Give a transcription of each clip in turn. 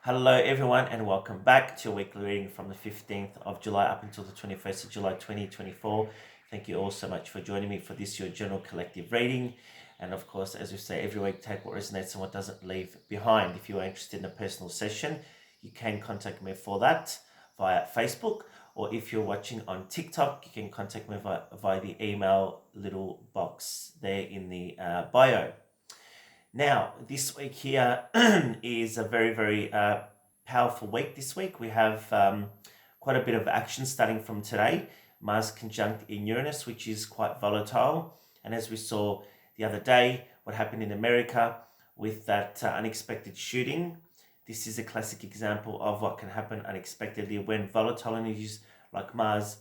Hello everyone and welcome back to your weekly reading from the 15th of July up until the 21st of July 2024. Thank you all so much for joining me for this your general collective reading. And of course, as we say every week, take what resonates and what doesn't leave behind. If you are interested in a personal session, you can contact me for that via Facebook, or if you're watching on TikTok, you can contact me via the email little box there in the bio. Now, this week here is a very powerful week this week. We have quite a bit of action starting from today. Mars conjunct in Uranus, which is quite volatile. And as we saw the other day, what happened in America with that unexpected shooting, this is a classic example of what can happen unexpectedly when volatile energies like Mars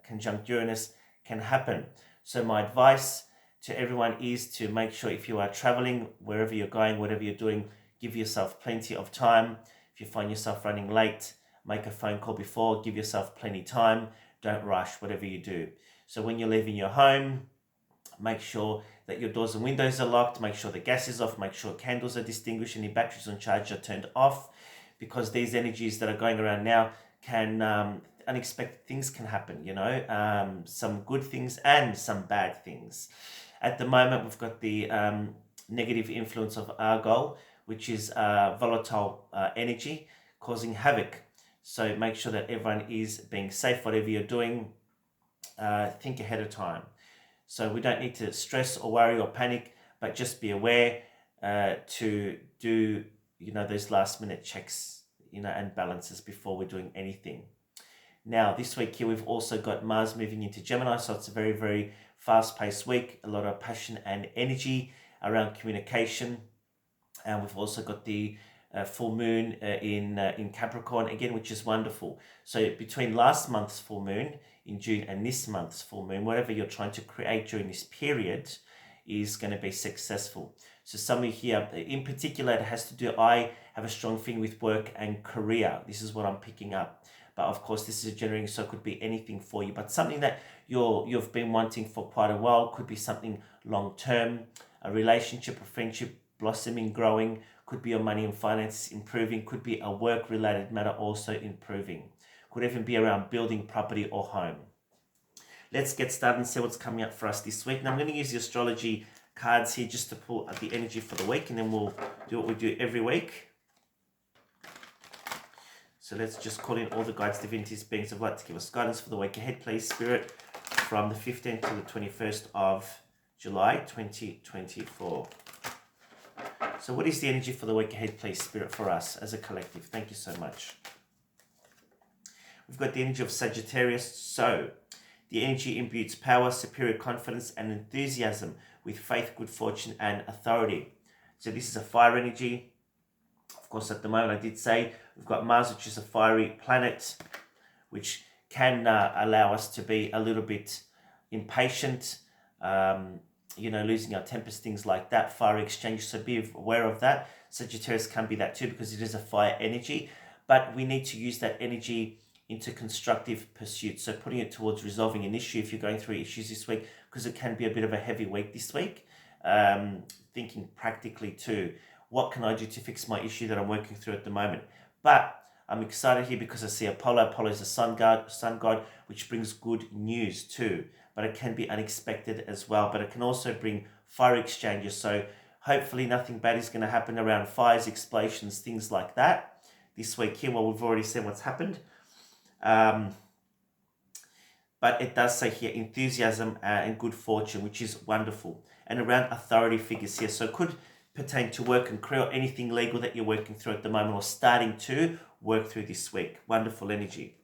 conjunct Uranus can happen. So my advice to everyone is to make sure if you are traveling, wherever you're going, whatever you're doing, give yourself plenty of time. If you find yourself running late, make a phone call before, give yourself plenty of time. Don't rush whatever you do. So when you're leaving your home, make sure that your doors and windows are locked, make sure the gas is off, make sure candles are distinguished, any batteries on charge are turned off, because these energies that are going around now can, unexpected things can happen, some good things and some bad things. At the moment, we've got the negative influence of Argol, which is volatile energy causing havoc. So make sure that everyone is being safe, whatever you're doing, think ahead of time. So we don't need to stress or worry or panic, but just be aware to do, those last minute checks, and balances before we're doing anything. Now, this week here, we've also got Mars moving into Gemini, so it's a very fast-paced week, a lot of passion and energy around communication. And we've also got the full moon in Capricorn again, which is wonderful. So between last month's full moon in June and this month's full moon, whatever you're trying to create during this period is going to be successful. So some of you here, in particular, it has to do, I have a strong thing with work and career. This is what I'm picking up. But of course, this is a generating, so it could be anything for you. But something that you've been wanting for quite a while, could be something long-term, a relationship, a friendship blossoming, growing, could be your money and finances improving, could be a work-related matter also improving. Could even be around building property or home. Let's get started and see what's coming up for us this week. Now I'm going to use the astrology cards here just to pull out the energy for the week, and then we'll do what we do every week. So let's just call in all the guides, divinities, beings of light to give us guidance for the week ahead, please, Spirit, from the 15th to the 21st of July 2024. So what is the energy for the week ahead, please, Spirit, for us as a collective? Thank you so much. We've got the energy of Sagittarius. So the energy imbues power, superior confidence, and enthusiasm with faith, good fortune, and authority. So this is a fire energy. Of course, at the moment, I did say we've got Mars, which is a fiery planet, which can allow us to be a little bit impatient, losing our tempers, things like that, fiery exchange. So be aware of that. Sagittarius can be that too, because it is a fire energy, but we need to use that energy into constructive pursuits. So putting it towards resolving an issue if you're going through issues this week, because it can be a bit of a heavy week this week. Thinking practically too. What can I do to fix my issue that I'm working through at the moment? But I'm excited here because I see Apollo. Apollo is a sun god, which brings good news too. But it can be unexpected as well. But it can also bring fire exchanges. So hopefully nothing bad is going to happen around fires, explosions, things like that. This week here, well, we've already seen what's happened. But it does say here enthusiasm and good fortune, which is wonderful. And around authority figures here. So it could pertain to work and career, or anything legal that you're working through at the moment or starting to work through this week. Wonderful energy.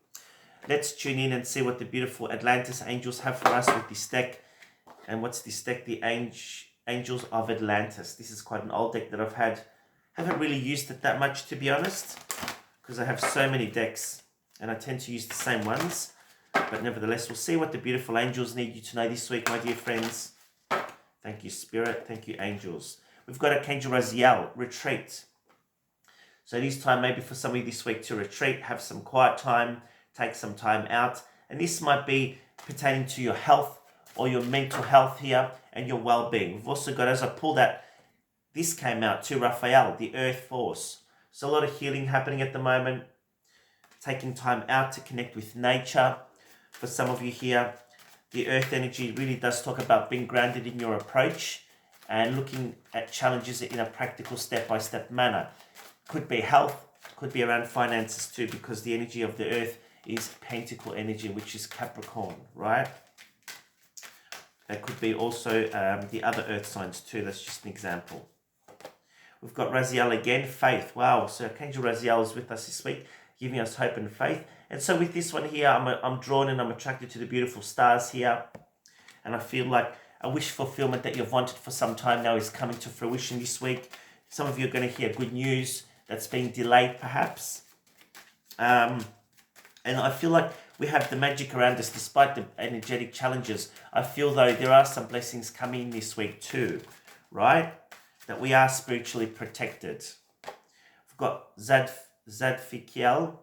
Let's tune in and see what the beautiful Atlantis angels have for us with this deck. And what's this deck? The Angels of Atlantis. This is quite an old deck that I've had. Haven't really used it that much, to be honest, because I have so many decks and I tend to use the same ones. But nevertheless, we'll see what the beautiful angels need you to know this week, my dear friends. Thank you, Spirit. Thank you, angels. We've got Archangel Raziel, retreat. So it is time maybe for somebody this week to retreat, have some quiet time, take some time out. And this might be pertaining to your health or your mental health here and your well-being. We've also got, as I pull that, this came out too, Raphael, the Earth Force. So a lot of healing happening at the moment. Taking time out to connect with nature. For some of you here, the earth energy really does talk about being grounded in your approach and looking at challenges in a practical step-by-step manner. Could be health, could be around finances too, because the energy of the earth is Pentacle energy, which is Capricorn, right? That could be also the other earth signs too. That's just an example. We've got Raziel again, faith. Wow, so Archangel Raziel is with us this week, giving us hope and faith. And so with this one here, I'm drawn and I'm attracted to the beautiful stars here. And I feel like a wish fulfillment that you've wanted for some time now is coming to fruition this week. Some of you are going to hear good news that's being delayed perhaps. And I feel like we have the magic around us despite the energetic challenges. I feel though there are some blessings coming this week too, right? That we are spiritually protected. We've got Zadkiel,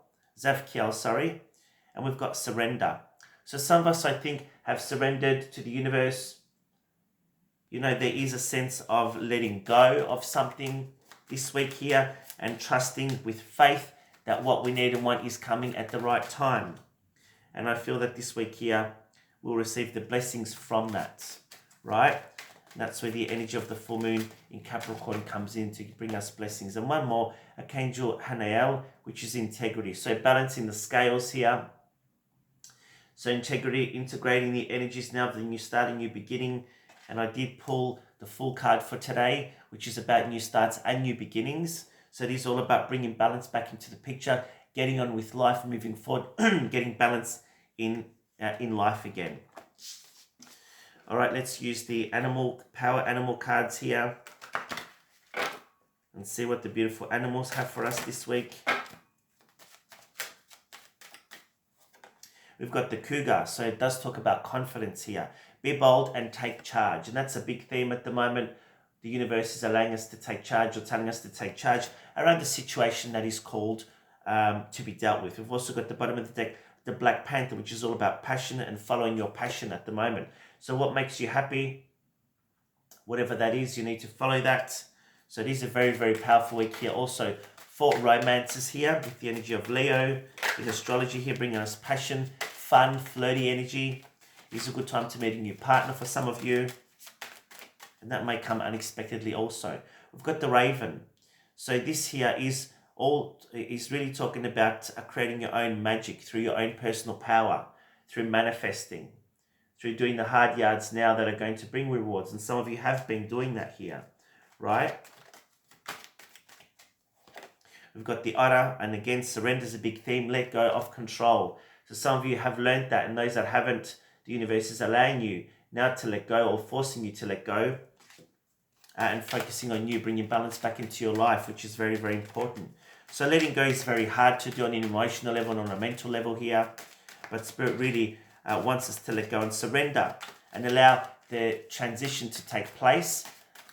and we've got surrender. So some of us, I think, have surrendered to the universe. You know, there is a sense of letting go of something this week here and trusting with faith that what we need and want is coming at the right time. And I feel that this week here, we'll receive the blessings from that, right? And that's where the energy of the full moon in Capricorn comes in to bring us blessings. And one more, Archangel Hanael, which is integrity. So balancing the scales here. So integrity, integrating the energies now of the new start, a new beginning. And I did pull the full card for today, which is about new starts and new beginnings. So it is all about bringing balance back into the picture, getting on with life, moving forward, getting balance in life again. All right, let's use the power animal cards here and see what the beautiful animals have for us this week. We've got the cougar, so it does talk about confidence here. Be bold and take charge, and that's a big theme at the moment. The universe is allowing us to take charge or telling us to take charge around the situation that is called to be dealt with. We've also got the bottom of the deck, the Black Panther, which is all about passion and following your passion at the moment. So what makes you happy, whatever that is, you need to follow that. So it is a very, very powerful week here. Also, 4 romances here with the energy of Leo. In astrology here, bringing us passion, fun, flirty energy. It's a good time to meet a new partner for some of you. And that may come unexpectedly also. We've got the Raven. So this here is really talking about creating your own magic through your own personal power, through manifesting, through doing the hard yards now that are going to bring rewards. And some of you have been doing that here, right? We've got the Otter, and again, surrender is a big theme. Let go of control. So some of you have learned that, and those that haven't, the universe is allowing you now to let go or forcing you to let go and focusing on you, bringing balance back into your life, which is very, very important. So letting go is very hard to do on an emotional level and on a mental level here, but Spirit really wants us to let go and surrender and allow the transition to take place,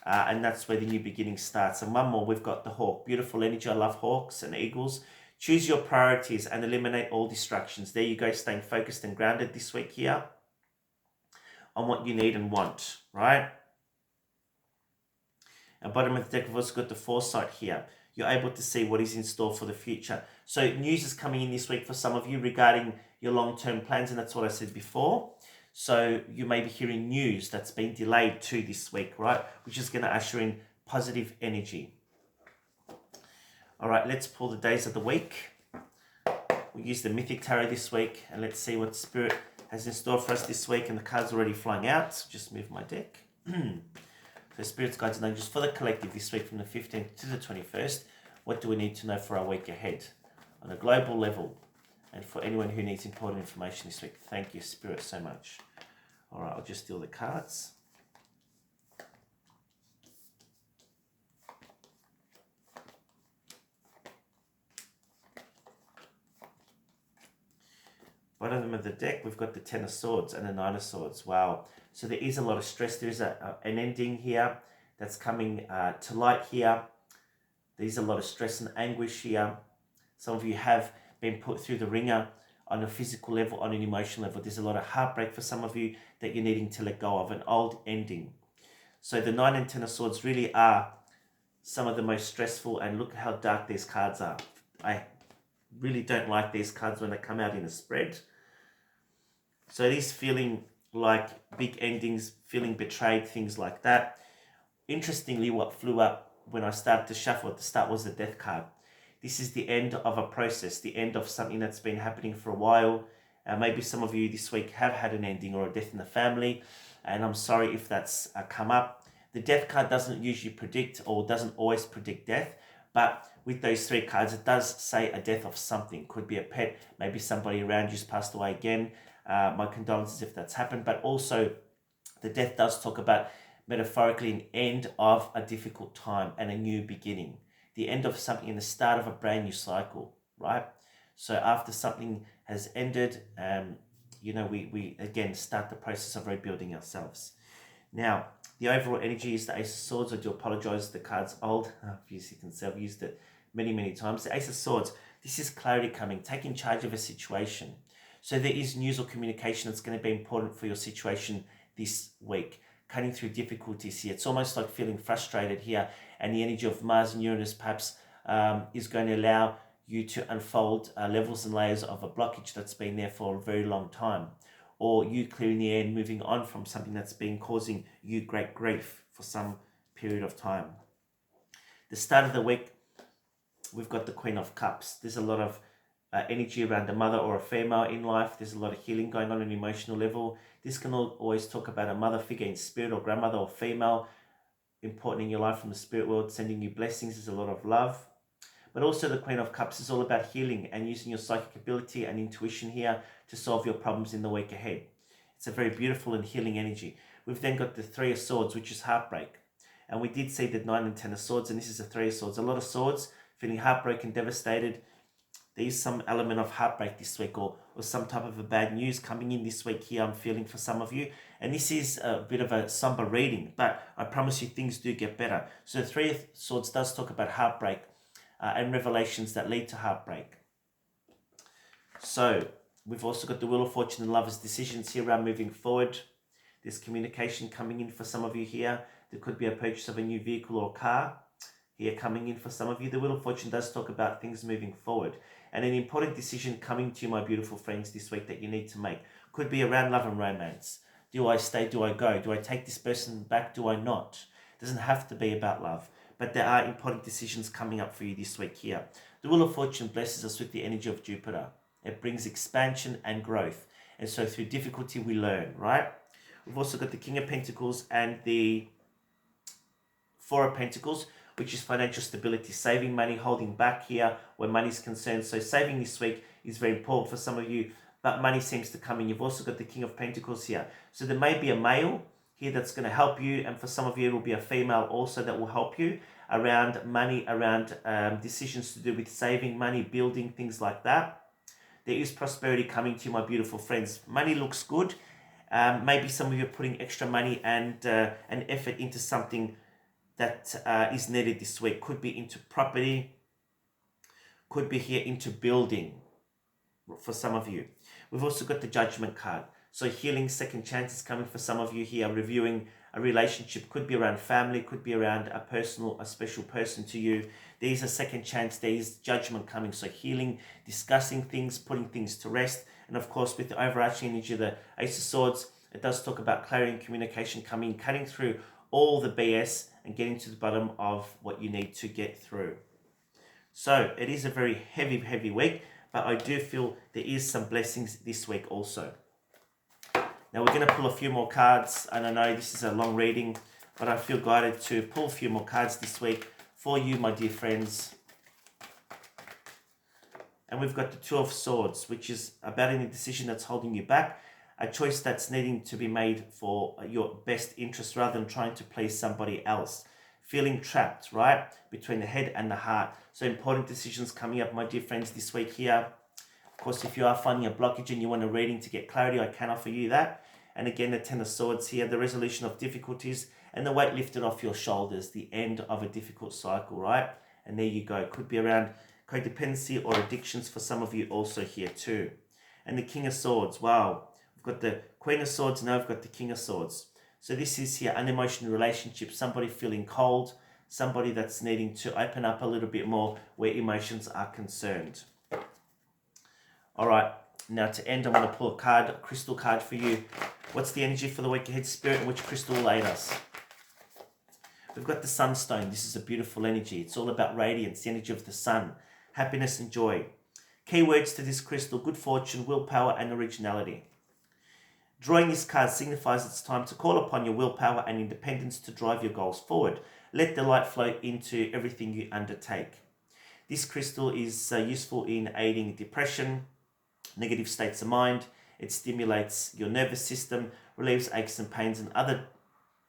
and that's where the new beginning starts. And one more, we've got the Hawk. Beautiful energy. I love hawks and eagles. Choose your priorities and eliminate all distractions. There you go, staying focused and grounded this week here on what you need and want, right? At the bottom of the deck, we've also got the foresight here. You're able to see what is in store for the future. So news is coming in this week for some of you regarding your long-term plans, and that's what I said before. So you may be hearing news that's been delayed to this week, right? Which is going to usher in positive energy. All right, let's pull the days of the week. We'll use the Mythic Tarot this week, and let's see what Spirit has in store for us this week. And the cards are already flying out, so just move my deck. So Spirits, Guides and Angels for the collective this week from the 15th to the 21st. What do we need to know for our week ahead on a global level? And for anyone who needs important information this week, thank you, Spirit, so much. All right, I'll just deal the cards. Bottom of the deck, we've got the 10 of Swords and the 9 of Swords. Wow. So there is a lot of stress. There is an ending here that's coming to light here. There's a lot of stress and anguish here. Some of you have been put through the ringer on a physical level, on an emotional level. There's a lot of heartbreak for some of you that you're needing to let go of, an old ending. So the 9 and 10 of Swords really are some of the most stressful, and look how dark these cards are. I really don't like these cards when they come out in a spread. So it is feeling like big endings, feeling betrayed, things like that. Interestingly, what flew up when I started to shuffle at the start was the death card. This is the end of a process, the end of something that's been happening for a while. Maybe some of you this week have had an ending or a death in the family, and I'm sorry if that's come up. The death card doesn't usually predict, or doesn't always predict death, but with those three cards, it does say a death of something. Could be a pet, maybe somebody around you's passed away again. My condolences if that's happened, but also the death does talk about metaphorically an end of a difficult time and a new beginning. The end of something and the start of a brand new cycle, right? So after something has ended, we again start the process of rebuilding ourselves. Now, the overall energy is the Ace of Swords. I do apologize, the card's old. Obviously, you can see I've used it many, many times. The Ace of Swords, this is clarity coming, taking charge of a situation. So there is news or communication that's going to be important for your situation this week. Cutting through difficulties here. It's almost like feeling frustrated here, and the energy of Mars and Uranus perhaps is going to allow you to unfold levels and layers of a blockage that's been there for a very long time, or you clearing the air and moving on from something that's been causing you great grief for some period of time. The start of the week, we've got the Queen of Cups. There's a lot of energy around a mother or a female in life. There's a lot of healing going on an emotional level. This can always talk about a mother figure in spirit, or grandmother or female, important in your life from the spirit world, sending you blessings. There's a lot of love. But also the Queen of Cups is all about healing and using your psychic ability and intuition here to solve your problems in the week ahead. It's a very beautiful and healing energy. We've then got the Three of Swords, which is heartbreak. And we did see the 9 and 10 of Swords, and this is the Three of Swords. A lot of swords, feeling heartbroken, devastated. There is some element of heartbreak this week, or some type of a bad news coming in this week here, I'm feeling for some of you. And this is a bit of a somber reading, but I promise you things do get better. So the Three of Swords does talk about heartbreak and revelations that lead to heartbreak. So we've also got the Wheel of Fortune and Lovers decisions here around moving forward. There's communication coming in for some of you here. There could be a purchase of a new vehicle or car here coming in for some of you. The Wheel of Fortune does talk about things moving forward, and an important decision coming to you, my beautiful friends, this week that you need to make. Could be around love and romance. Do I stay? Do I go? Do I take this person back? Do I not? It doesn't have to be about love, but there are important decisions coming up for you this week here. The Wheel of Fortune blesses us with the energy of Jupiter. It brings expansion and growth, and so through difficulty we learn, right? We've also got the King of Pentacles and the Four of Pentacles, which is financial stability, saving money, holding back here where money is concerned. So saving this week is very important for some of you, but money seems to come in. You've also got the King of Pentacles here. So there may be a male here that's going to help you, and for some of you it will be a female also that will help you around money, around decisions to do with saving money, building, things like that. There is prosperity coming to you, my beautiful friends. Money looks good. Maybe some of you are putting extra money and an effort into something that is needed this week. Could be into property, could be here into building for some of you. We've also got the Judgment card. So healing, second chances coming for some of you here. Reviewing a relationship, could be around family, could be around a special person to you. There is a second chance, there is judgment coming. So healing, discussing things, putting things to rest. And of course, with the overarching energy of the Ace of Swords, it does talk about clarity and communication coming, cutting through all the BS and getting to the bottom of what you need to get through. So it is a very heavy, heavy week, but I do feel there is some blessings this week also. Now we're going to pull a few more cards, and I know this is a long reading, but I feel guided to pull a few more cards this week for you, my dear friends. And we've got the Two of Swords, which is about any decision that's holding you back, a choice that's needing to be made for your best interest rather than trying to please somebody else. Feeling trapped, right, between the head and the heart. So important decisions coming up, my dear friends, this week here. Of course, if you are finding a blockage and you want a reading to get clarity, I can offer you that. And again, the Ten of Swords here, the resolution of difficulties and the weight lifted off your shoulders, the end of a difficult cycle, right? And there you go. Could be around codependency or addictions for some of you also here too. And the King of Swords, wow. We've got the Queen of Swords, now we've got the King of Swords. So this is here, unemotional relationship, somebody feeling cold, somebody that's needing to open up a little bit more where emotions are concerned. All right, now to end, I'm going to pull a crystal card for you. What's the energy for the week ahead, Spirit, and which crystal will aid us? We've got the sunstone. This is a beautiful energy. It's all about radiance, the energy of the sun, happiness and joy. Key words to this crystal: good fortune, willpower, and originality. Drawing this card signifies it's time to call upon your willpower and independence to drive your goals forward. Let the light flow into everything you undertake. This crystal is useful in aiding depression, negative states of mind. It stimulates your nervous system, relieves aches and pains and other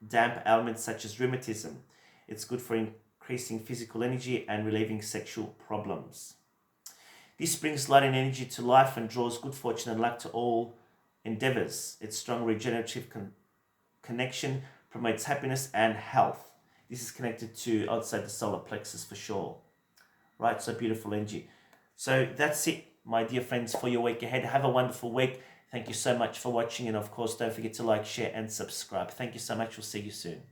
damp ailments such as rheumatism. It's good for increasing physical energy and relieving sexual problems. This brings light and energy to life and draws good fortune and luck to all endeavors. Its strong regenerative connection promotes happiness and health. This is connected to, I'd say, the solar plexus for sure. Right, so beautiful energy. So that's it, my dear friends, for your week ahead. Have a wonderful week. Thank you so much for watching, and of course, don't forget to like, share, and subscribe. Thank you so much. We'll see you soon.